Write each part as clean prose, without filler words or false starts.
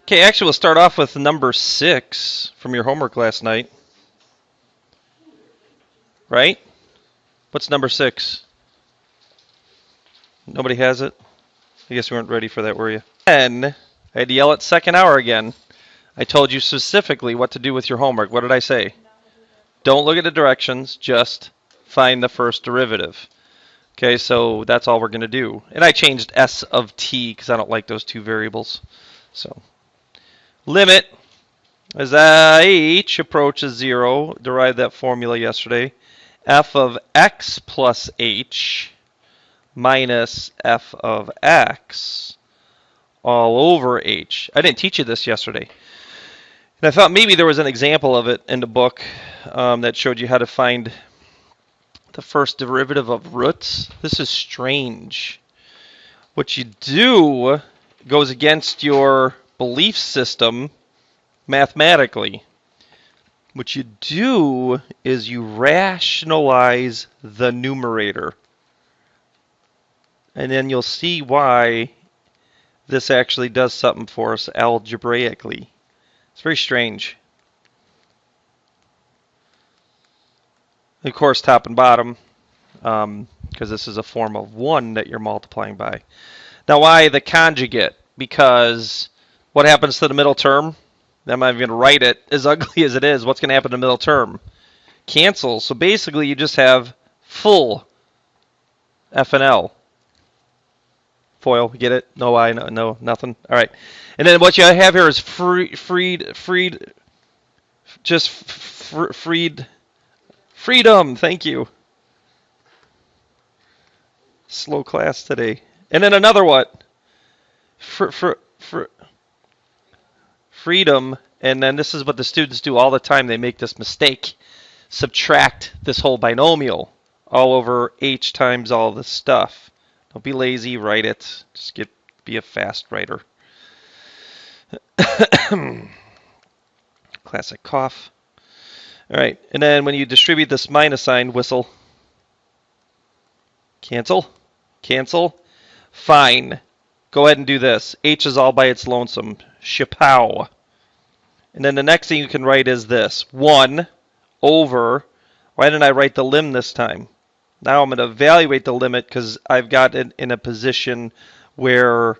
Okay, actually, we'll start off with number 6 from your homework last night. Right? What's number 6? Nobody has it? I guess we weren't ready for that, were you? And I had to yell at second hour again. I told you specifically what to do with your homework. What did I say? Don't look at the directions, just find the first derivative. Okay, so that's all we're going to do. And I changed s of t because I don't like those two variables. So, limit as h approaches 0, derived that formula yesterday, f of x plus h minus f of x all over h. I didn't teach you this yesterday. And I thought maybe there was an example of it in the book that showed you how to find the first derivative of roots. This is strange. What you do goes against your belief system mathematically. What you do is you rationalize the numerator. And then you'll see why this actually does something for us algebraically. It's very strange. Of course, top and bottom, because this is a form of 1 that you're multiplying by. Now, why the conjugate? Because what happens to the middle term? I'm not even going to write it. As ugly as it is, what's going to happen to the middle term? Cancel. So basically, you just have full F and L. Foil, get it? No I, no, nothing. All right. And then what you have here is freedom. Thank you. Slow class today. And then another what? Freedom. And then this is what the students do all the time. They make this mistake. Subtract this whole binomial all over h times all this stuff. Don't be lazy, write it. Just be a fast writer. Classic cough. All right, and then when you distribute this minus sign, whistle. Cancel. Cancel. Fine. Go ahead and do this. H is all by its lonesome. Chapow. And then the next thing you can write is this. 1 over, why didn't I write the lim this time? Now I'm going to evaluate the limit because I've got it in a position where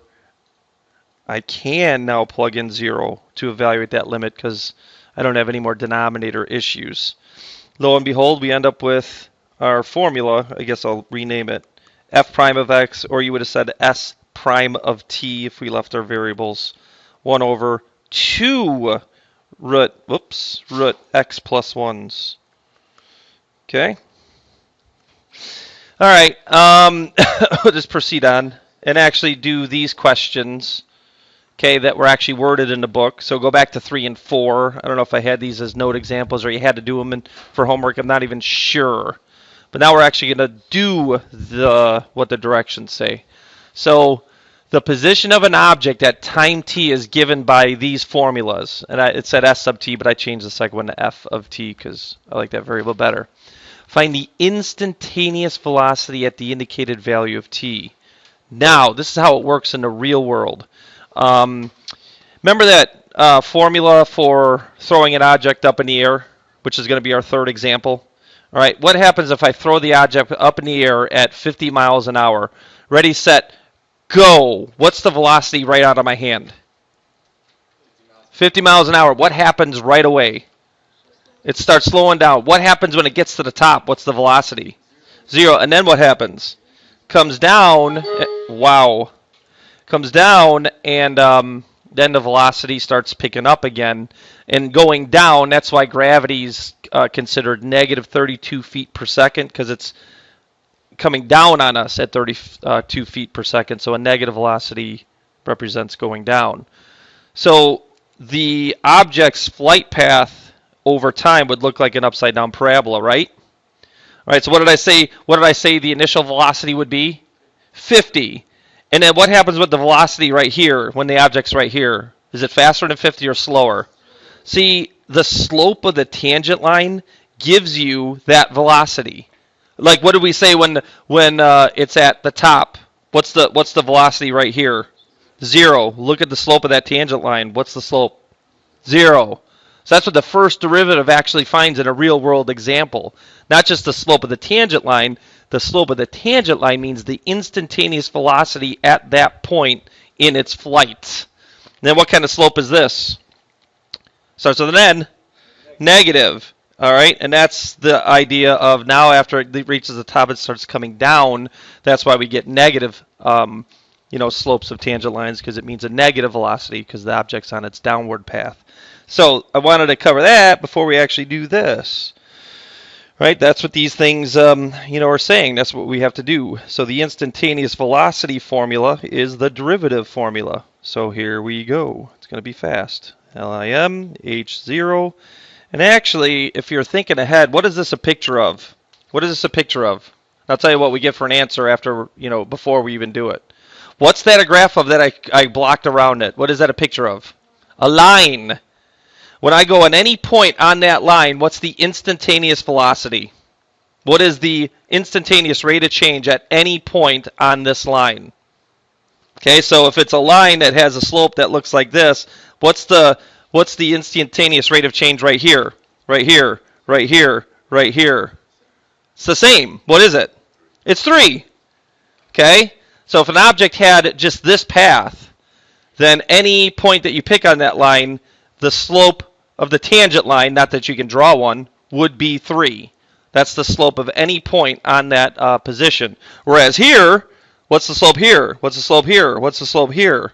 I can now plug in 0 to evaluate that limit because I don't have any more denominator issues. Lo and behold, we end up with our formula. I guess I'll rename it f prime of x, or you would have said s prime of t if we left our variables. 1 over 2 root x plus 1s. Okay? All right, we'll just proceed on and actually do these questions, okay, that were actually worded in the book. So go back to 3 and 4. I don't know if I had these as note examples or you had to do them for homework. I'm not even sure. But now we're actually going to do what the directions say. So the position of an object at time t is given by these formulas. And it said s sub t, but I changed the second one to f of t because I like that variable better. Find the instantaneous velocity at the indicated value of t. Now, this is how it works in the real world. Remember that formula for throwing an object up in the air, which is going to be our third example? All right, what happens if I throw the object up in the air at 50 miles an hour? Ready, set, go. What's the velocity right out of my hand? 50 miles an hour. What happens right away? It starts slowing down. What happens when it gets to the top? What's the velocity? 0. And then what happens? Comes down. Wow. Comes down, and then the velocity starts picking up again and going down. That's why gravity is considered negative 32 feet per second, because it's coming down on us at 32 feet per second. So a negative velocity represents going down. So the object's flight path over time would look like an upside down parabola, right? All right, so what did I say? What did I say the initial velocity would be? 50. And then what happens with the velocity right here when the object's right here? Is it faster than 50 or slower? See, the slope of the tangent line gives you that velocity. Like, what did we say when it's at the top? What's the velocity right here? 0. Look at the slope of that tangent line. What's the slope? 0. So that's what the first derivative actually finds in a real-world example. Not just the slope of the tangent line. The slope of the tangent line means the instantaneous velocity at that point in its flight. And then what kind of slope is this? Starts with an N. Negative. All right, and that's the idea of now after it reaches the top, it starts coming down. That's why we get negative, slopes of tangent lines, because it means a negative velocity because the object's on its downward path. So I wanted to cover that before we actually do this. Right, that's what these things, are saying. That's what we have to do. So the instantaneous velocity formula is the derivative formula. So here we go. It's going to be fast. LIM H0. And actually, if you're thinking ahead, what is this a picture of? What is this a picture of? I'll tell you what we get for an answer after, before we even do it. What's that a graph of that I blocked around it? What is that a picture of? A line. When I go at any point on that line, what's the instantaneous velocity? What is the instantaneous rate of change at any point on this line? Okay, so if it's a line that has a slope that looks like this, what's the instantaneous rate of change right here? Right here, right here, right here. It's the same. What is it? It's 3. Okay? So if an object had just this path, then any point that you pick on that line, the slope of the tangent line, not that you can draw one, would be 3. That's the slope of any point on that position. Whereas here, what's the slope here? What's the slope here? What's the slope here?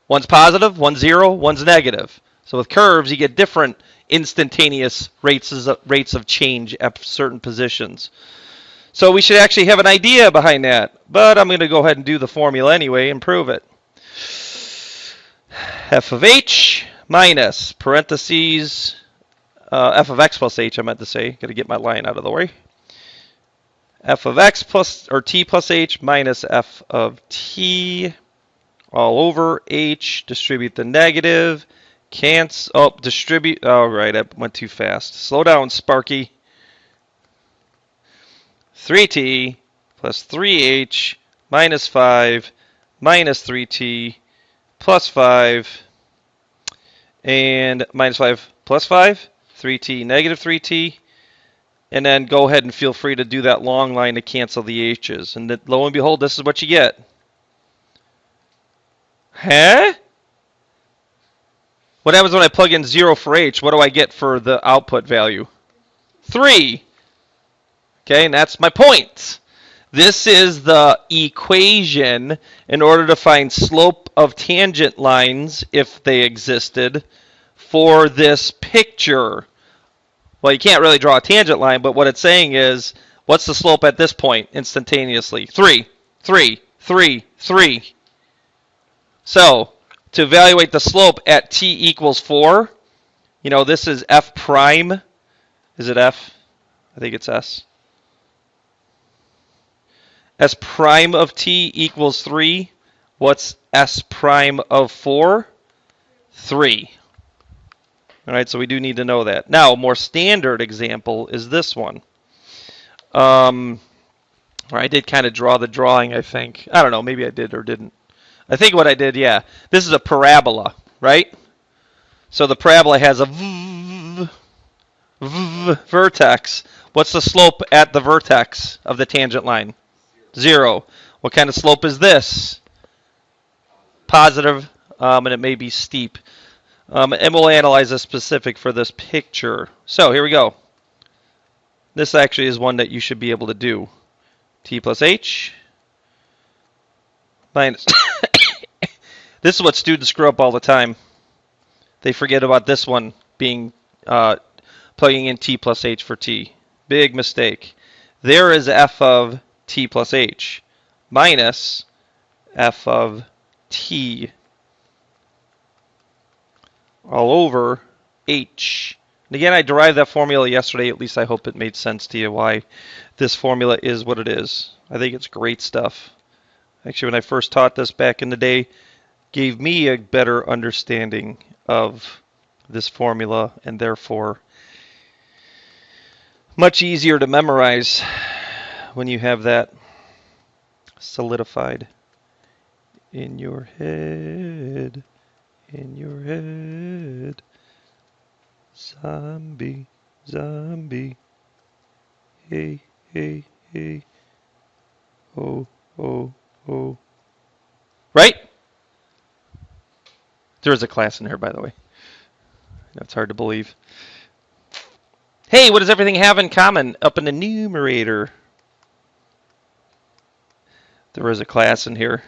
One's positive, one's 0, one's negative. So with curves, you get different instantaneous rates of change at certain positions. So we should actually have an idea behind that. But I'm going to go ahead and do the formula anyway and prove it. F of h minus parentheses f of x plus h, I meant to say. Got to get my line out of the way. F of x plus, or t plus h minus f of t all over h. Distribute the negative. Distribute. Oh, right, I went too fast. Slow down, Sparky. 3t plus 3h minus 5 minus 3t plus 5 and minus 5 plus 5, 3t negative 3t, and then go ahead and feel free to do that long line to cancel the h's. And lo and behold, this is what you get. Huh? What happens when I plug in 0 for h? What do I get for the output value? 3. Okay, and that's my point. This is the equation in order to find slope of tangent lines, if they existed, for this picture. Well, you can't really draw a tangent line, but what it's saying is, what's the slope at this point instantaneously? 3, 3, 3, 3. So, to evaluate the slope at t equals 4, this is f prime. Is it f? I think it's s. S prime of t equals 3. What's s prime of 4? 3. All right, so we do need to know that. Now, a more standard example is this one. Where I did kind of draw the drawing, I think. I don't know, maybe I did or didn't. I think what I did, yeah. This is a parabola, right? So the parabola has a vertex. What's the slope at the vertex of the tangent line? 0. What kind of slope is this? Positive, and it may be steep. And we'll analyze this specific for this picture. So here we go. This actually is one that you should be able to do. T plus h minus... This is what students screw up all the time. They forget about this one being plugging in t plus h for t. Big mistake. There is f of t plus h minus f of t all over h. And again, I derived that formula yesterday. At least I hope it made sense to you why this formula is what it is. I think it's great stuff. Actually, when I first taught this back in the day, gave me a better understanding of this formula, and therefore much easier to memorize when you have that solidified In your head. In your head. Zombie. Zombie. Hey, hey, hey. Oh, oh, oh. Right? There is a class in here, by the way. That's hard to believe. Hey, what does everything have in common up in the numerator? There is a class in here.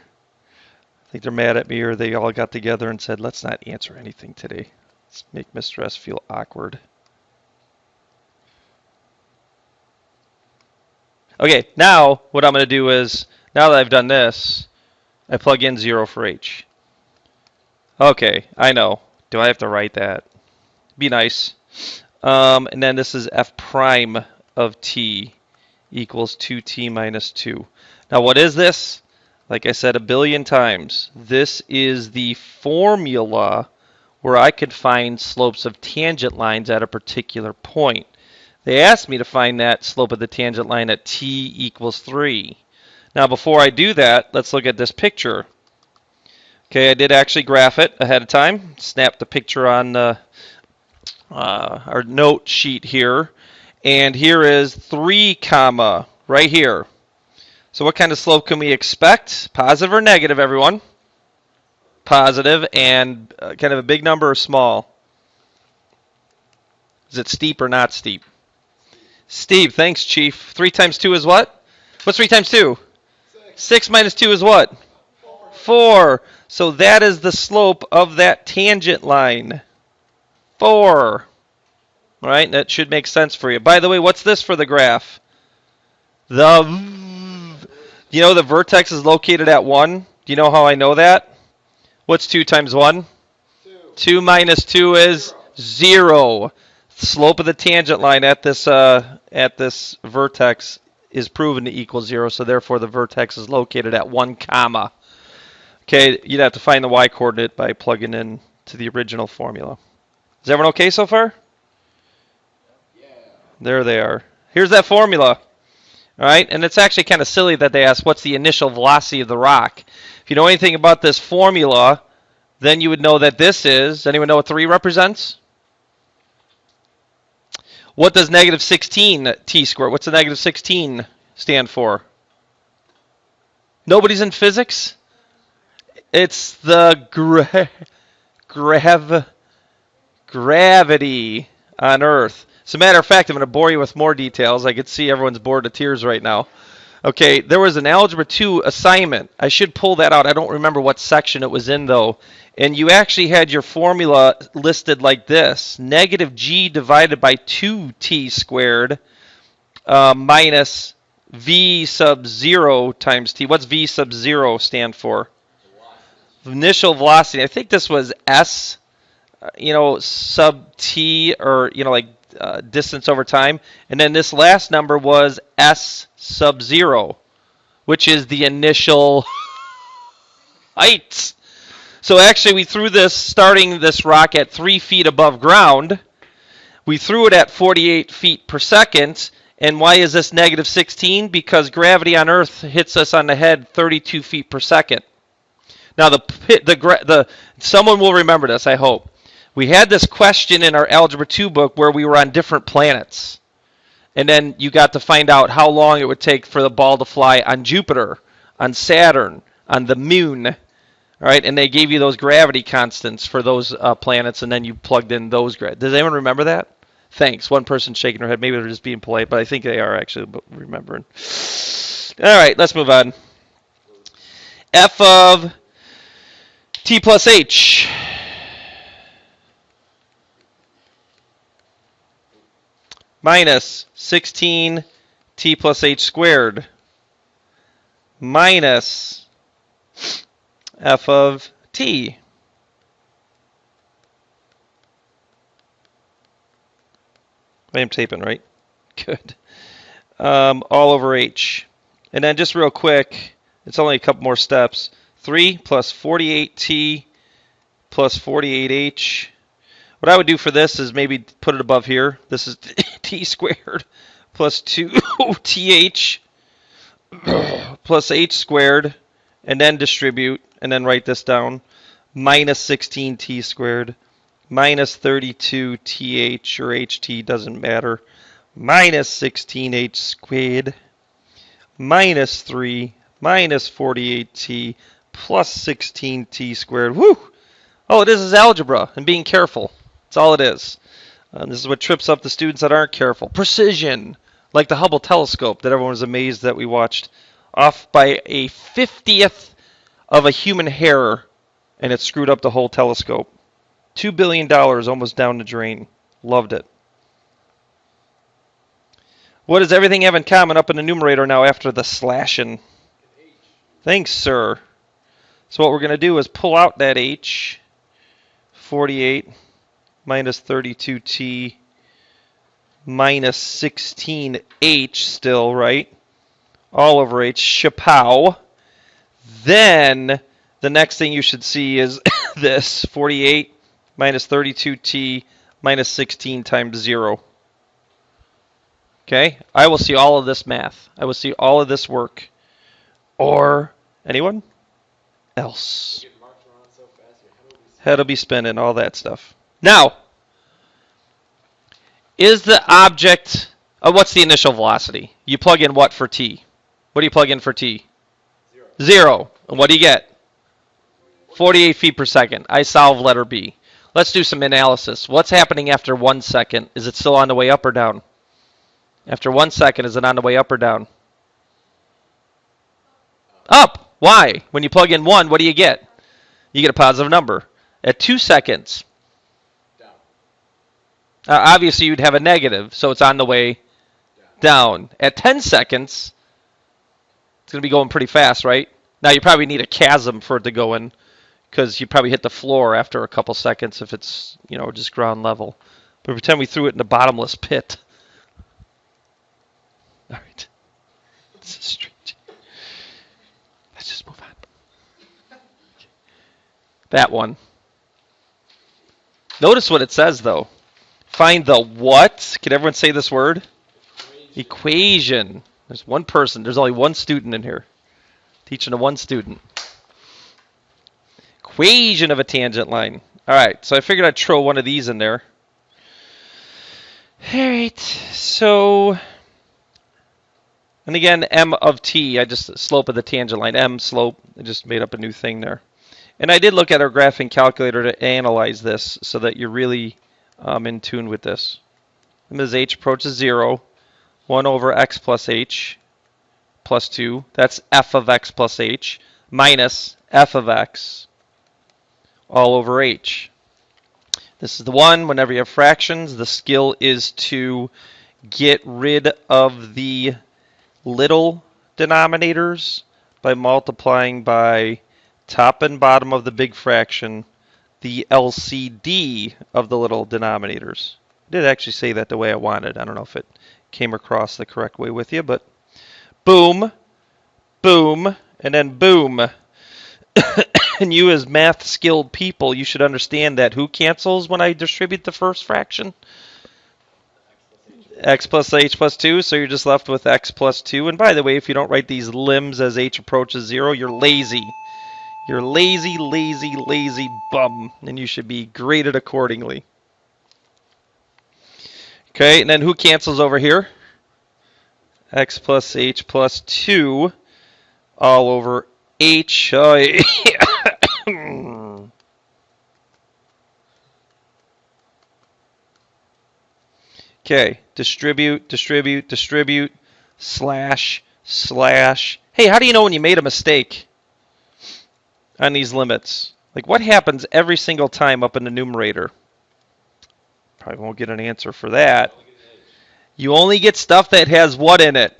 I think they're mad at me, or they all got together and said, let's not answer anything today. Let's make Mr. S feel awkward. Okay, now what I'm going to do is, now that I've done this, I plug in 0 for h. Okay, I know. Do I have to write that? Be nice. And then this is f prime of t equals 2t minus 2. Now what is this? Like I said a billion times, this is the formula where I could find slopes of tangent lines at a particular point. They asked me to find that slope of the tangent line at t equals 3. Now before I do that, let's look at this picture. Okay, I did actually graph it ahead of time. Snapped the picture on our note sheet here. And here is 3 comma right here. So what kind of slope can we expect? Positive or negative, everyone? Positive, and kind of a big number or small? Is it steep or not steep? Steep. Thanks, Chief. 3 times 2 is what? What's 3 times 2? 6 minus 2 is what? 4. So that is the slope of that tangent line. 4. All right, that should make sense for you. By the way, what's this for the graph? You know the vertex is located at 1? Do you know how I know that? What's 2 times 1? 2. 2 minus 2 is 0. Slope of the tangent line at this vertex is proven to equal 0, so therefore the vertex is located at 1 comma. Okay, you'd have to find the y-coordinate by plugging in to the original formula. Is everyone okay so far? Yeah. There they are. Here's that formula. All right, and it's actually kind of silly that they ask what's the initial velocity of the rock. If you know anything about this formula, then you would know that this is, anyone know what 3 represents? What does negative 16 t squared? What's the negative 16 stand for? Nobody's in physics? It's the gravity on Earth. As a matter of fact, I'm going to bore you with more details. I could see everyone's bored to tears right now. Okay, there was an Algebra 2 assignment. I should pull that out. I don't remember what section it was in, though. And you actually had your formula listed like this. Negative g divided by 2t squared minus v sub 0 times t. What's v sub 0 stand for? Initial velocity. I think this was s, sub t, or, distance over time. And then this last number was s sub 0, which is the initial height. So actually we threw this, starting this rock at 3 feet above ground. We threw it at 48 feet per second. And why is this negative 16? Because gravity on Earth hits us on the head 32 feet per second. Now, someone will remember this, I hope. We had this question in our Algebra 2 book where we were on different planets. And then you got to find out how long it would take for the ball to fly on Jupiter, on Saturn, on the moon. All right, and they gave you those gravity constants for those planets, and then you plugged in those. Does anyone remember that? Thanks. One person shaking their head. Maybe they're just being polite, but I think they are actually remembering. All right, let's move on. F of t plus h. Minus 16 t plus h squared. Minus f of t. I am taping, right? Good. All over h. And then just real quick, it's only a couple more steps. 3 plus 48t plus 48h. What I would do for this is maybe put it above here. This is t squared plus 2th plus h squared. and then distribute, and then write this down. Minus 16t squared, minus 32th or ht, doesn't matter, minus 16h squared, minus 3, minus 48t, plus 16t squared. Woo! All it is algebra and being careful. That's all it is. This is what trips up the students that aren't careful. Precision, like the Hubble telescope that everyone was amazed that we watched, off by a 50th of a human hair, and it screwed up the whole telescope. $2 billion almost down the drain. Loved it. What does everything have in common up in the numerator now after the slashing? Thanks, sir. So what we're going to do is pull out that h. 48 minus 32t minus 16h still, right? All over h. Chapow. Then the next thing you should see is this. 48 minus 32t minus 16 times 0. Okay? I will see all of this math. I will see all of this work. Or anyone else? Head will be spinning, all that stuff. Now, is the object, what's the initial velocity? You plug in what for t? What do you plug in for t? 0. And what do you get? 48 feet per second. I solve letter B. Let's do some analysis. What's happening after 1 second? Is it still on the way up or down? After 1 second, is it on the way up or down? Up. Why? When you plug in 1, what do you get? You get a positive number. At 2 seconds, obviously you'd have a negative, so it's on the way down. At 10 seconds, it's going to be going pretty fast, right? Now you probably need a chasm for it to go in, because you probably hit the floor after a couple seconds if it's, just ground level. But pretend we threw it in a bottomless pit. All right. This is strange. Let's just move on. That one. Notice what it says, though. Find the what? Can everyone say this word? Equation. There's one person. There's only one student in here. Teaching to one student. Equation of a tangent line. All right, so I figured I'd throw one of these in there. All right, so, and again, m of t, I just slope of the tangent line, m slope. I just made up a new thing there. And I did look at our graphing calculator to analyze this so that you're really in tune with this. And as h approaches 0, 1 over x plus h plus 2, that's f of x plus h, minus f of x all over h. This is the one, whenever you have fractions, the skill is to get rid of the little denominators by multiplying by top and bottom of the big fraction, the LCD of the little denominators. I did actually say that the way I wanted. I don't know if it came across the correct way with you, but boom, boom, and then boom. And you as math-skilled people, you should understand that who cancels when I distribute the first fraction? X plus h plus 2, so you're just left with x plus 2. And by the way, if you don't write these limbs as h approaches 0, you're lazy. You're lazy, lazy, lazy bum, and you should be graded accordingly. Okay, and then who cancels over here? X plus h plus 2 all over h. Okay, distribute, distribute, distribute, slash, slash. Hey, how do you know when you made a mistake on these limits? Like, what happens every single time up in the numerator? Probably won't get an answer for that. You only get stuff that has what in it?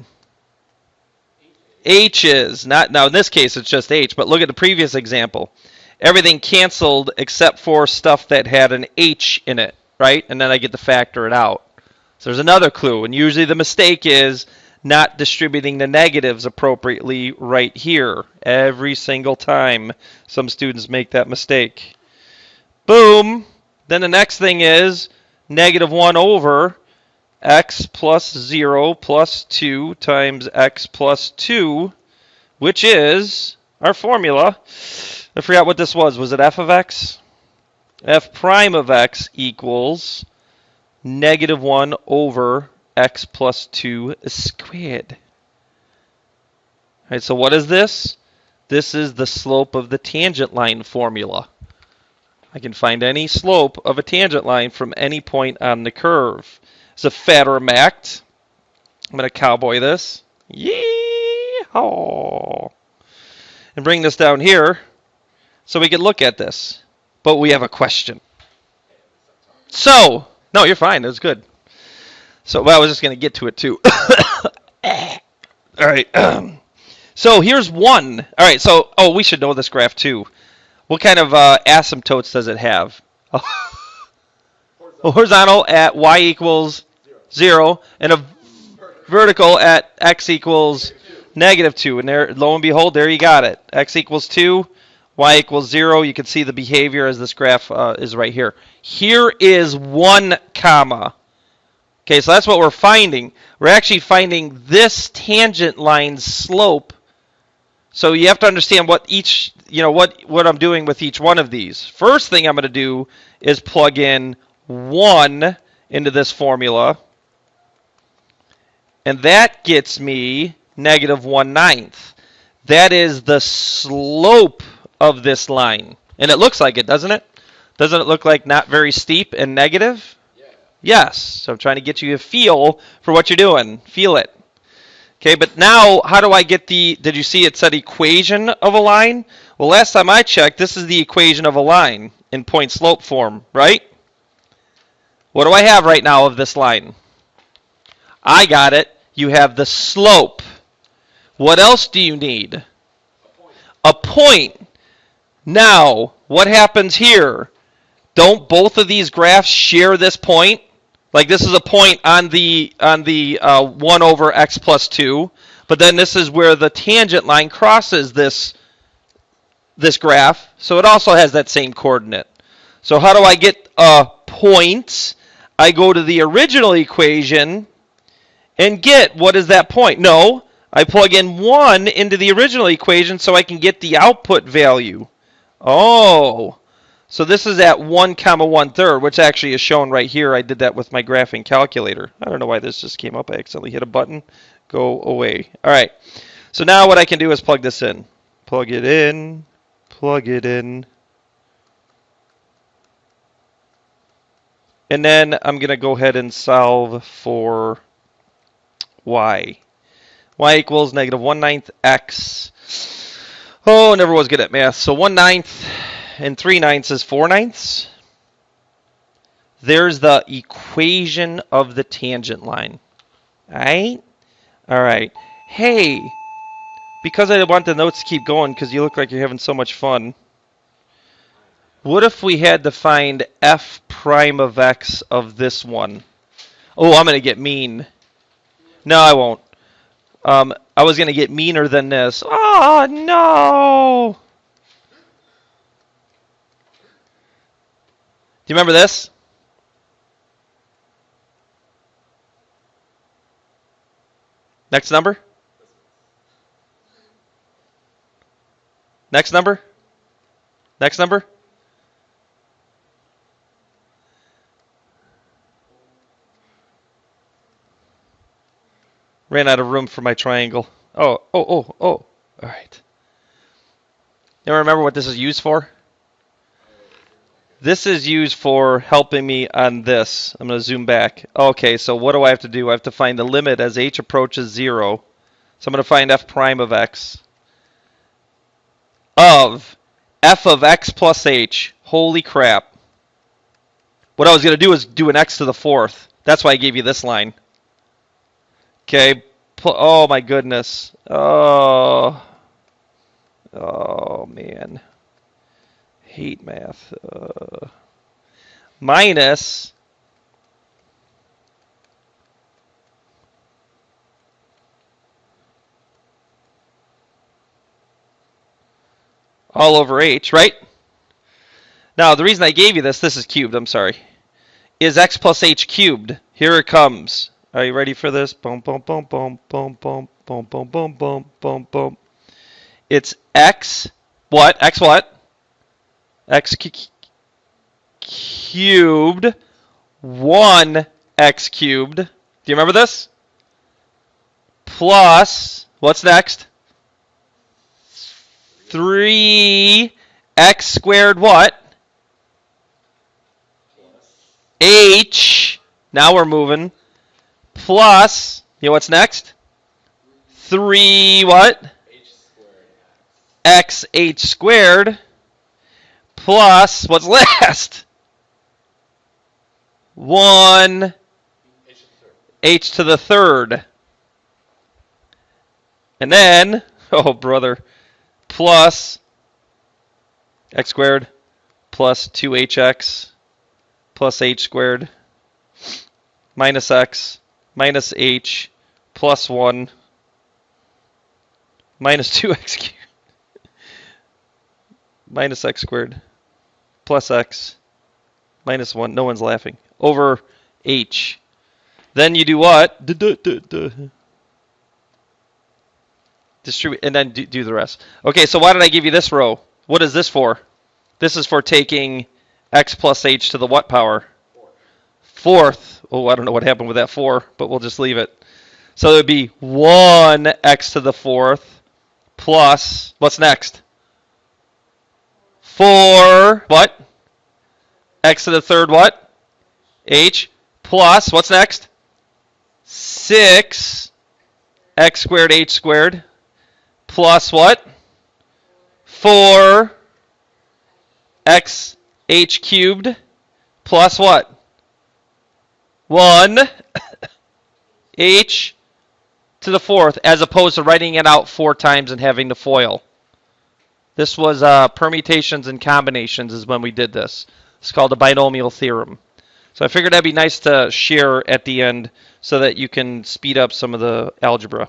H's. Not, now, in this case, it's just H, but look at the previous example. Everything canceled except for stuff that had an H in it, right? And then I get to factor it out. So there's another clue, and usually the mistake is not distributing the negatives appropriately right here. Every single time some students make that mistake. Boom. Then the next thing is negative 1 over x plus 0 plus 2 times x plus 2, which is our formula, I forgot what this was. Was it f of x? F prime of x equals negative 1 over x plus 2 squared. All right, so what is this? This is the slope of the tangent line formula. I can find any slope of a tangent line from any point on the curve. It's a Fattermact. I'm going to cowboy this. Yeehaw! And bring this down here so we can look at this. But we have a question. So, no, you're fine. It was good. So, well, I was just going to get to it too. All right. So here's one. All right. So, we should know this graph too. What kind of asymptotes does it have? Horizontal at y equals 0, and a vertical at x equals negative 2. And there, lo and behold, there you got it. X equals 2, y equals 0. You can see the behavior as this graph is right here. Here is 1 comma. Okay, so that's what we're finding. We're actually finding this tangent line's slope. So you have to understand what each, what I'm doing with each one of these. First thing I'm going to do is plug in 1 into this formula. And that gets me negative 1/9. That is the slope of this line. And it looks like it, doesn't it? Doesn't it look like not very steep and negative? Yeah. Yes. So I'm trying to get you a feel for what you're doing. Feel it. Okay, but now how do I get did you see it said equation of a line? Well, last time I checked, this is the equation of a line in point slope form, right? What do I have right now of this line? I got it. You have the slope. What else do you need? A point. Now, what happens here? Don't both of these graphs share this point? Like this is a point on the 1 over x plus 2, but then this is where the tangent line crosses this graph, so it also has that same coordinate. So how do I get a point? I go to the original equation and get, what is that point? No, I plug in 1 into the original equation so I can get the output value. Oh, so this is at 1 comma 1/3, which actually is shown right here. I did that with my graphing calculator. I don't know why this just came up. I accidentally hit a button. Go away. All right. So now what I can do is plug this in. Plug it in. Plug it in. And then I'm going to go ahead and solve for y. Y equals negative 1/9 x. Oh, never was good at math. So 1/9 and 3/9 is 4/9. There's the equation of the tangent line. All right? All right. Hey, because I want the notes to keep going because you look like you're having so much fun, what if we had to find f prime of x of this one? Oh, I'm going to get mean. No, I won't. I was going to get meaner than this. Oh, no. Do you remember this? Next number? Next number? Next number? Ran out of room for my triangle. Oh. All right. You remember what this is used for? This is used for helping me on this. I'm going to zoom back. Okay, so what do I have to do? I have to find the limit as h approaches 0. So I'm going to find f prime of x of f of x plus h. Holy crap. What I was going to do is do an x to the 4th. That's why I gave you this line. Okay. Oh, my goodness. Oh, man. Hate math. Minus all over h, right? Now, the reason I gave you this is cubed, I'm sorry, is x plus h cubed. Here it comes. Are you ready for this? Boom, boom, boom, boom, boom, boom, boom, boom, boom, boom, boom, boom. It's x what? X what? X cubed 1x cubed. Do you remember this? Plus, what's next? 3x squared what? H. Now we're moving. Plus, you know what's next? 3 what? X h squared. Plus, what's last? 1 h to the third. And then, oh brother, plus x squared plus 2hx plus h squared minus x minus h plus 1 minus 2x cubed minus x squared plus x minus 1. No one's laughing. Over h. Then you do what? Distribute, and then do the rest. Okay, so why did I give you this row? What is this for? This is for taking x plus h to the what power? Fourth. Oh, I don't know what happened with that 4, but we'll just leave it. So it would be 1x to the fourth plus, what's next? 4, what? X to the third, what? H, plus, what's next? 6 x squared h squared plus what? 4 x h cubed plus what? 1 h to the fourth, as opposed to writing it out 4 times and having to FOIL. This was permutations and combinations is when we did this. It's called the Binomial Theorem. So I figured that'd be nice to share at the end so that you can speed up some of the algebra.